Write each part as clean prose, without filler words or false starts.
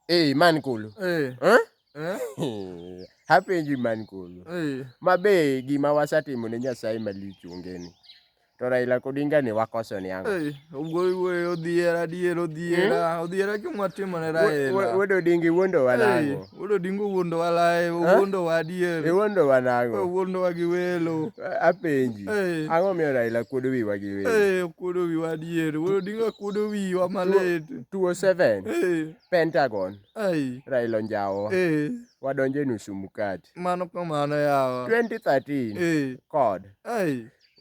Man KOLO. Hapenji man KOLO. Mabe gima wasatimo ne Nyasaye malich ongeni. To Raila Odinga ni wakoso ni ango. Odhiera kimatimo ne Raila. Wodo dingi wondo wanango. Wodo dingo wondo walae, wondo wadier. Wondo wanango. Wondo wagi welo. Apenji. Ango miyo Raila kuodo wi wagi welo. Kuodo wi wadier. Wodo dingo kuodo wi wa malet. 207. Pentagon. Raila Njawo. Wadonje nusu mukati. Mano kamano yawa. 2013. KOD.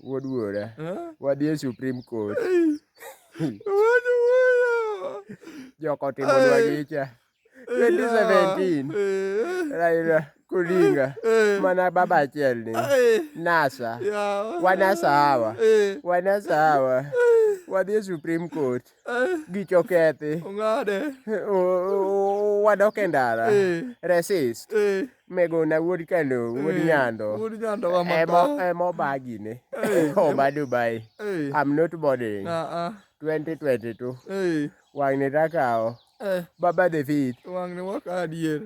Wuod wuora. Wadhi Supreme Court. Joko timonwa gicha. 2017. Raila Odinga. Mana baba achiel ni. NASA. Wanasa hawa. Wadhi Supreme Court. Gicho kethi. Wadoke ndara. Resist. Megona wuod kano. Wuod nyando. Emo bagine. Homa Dubai. I'm not boarding. 2022. Wang'ni takao. Baba the fifth. Wang'ni waka adier.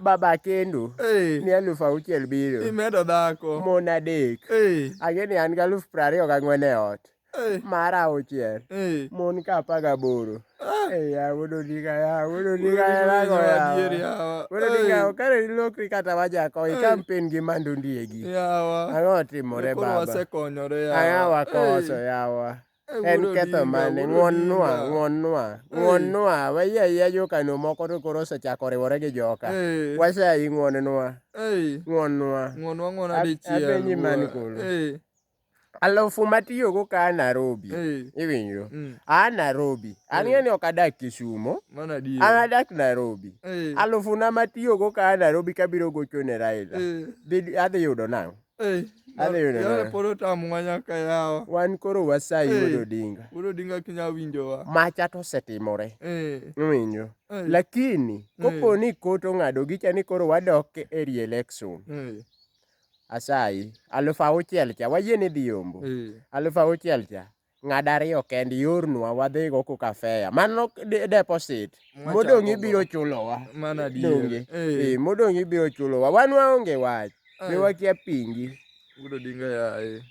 Baba kendo. Ni 6,000 biro. Imedo dhako. Mon 3. Ageni an 24,000 e ot. Mara 6. Mon ka 18. Wuod Odinga kare lokri kata wajako ikampen gi mandondiegi. Ang'o timore baba? Ang'o wakoso yawa? En ketho mane? Ng'uonnwa. Wayie jokano moko to koro osechako riwore gi joka. Wasayi ng'uonnwa. Apenji man KOLO. Alofu matiyogo ka Nairobi. Iwinjo? Nairobi. Ang'eyo ni ok adak Kisumo. An adak Nairobi. Alofu na matiyogo ka Nairobi kabiro gocho ne Raila. Adhi yudo nang'o? Wan koro wasayi Wuod Odinga. Wuod Odinga kinya winjowa. Macha to osetimore. Iwinjo? Lakini kopo ni kot ong'ado gicha ni koro wadok e re-election. Asayi 6,000 cha wayie ni dhi yombo. 6,000 cha ng'ad 2 kendi yornwa wadhi go kafeya. Mano deposit. Modong' ibiro chulowa. Mana diere. Modong' ibiro chulowa. Wan waonge wach. Ne wakia pingi. Wuod Odinga yae.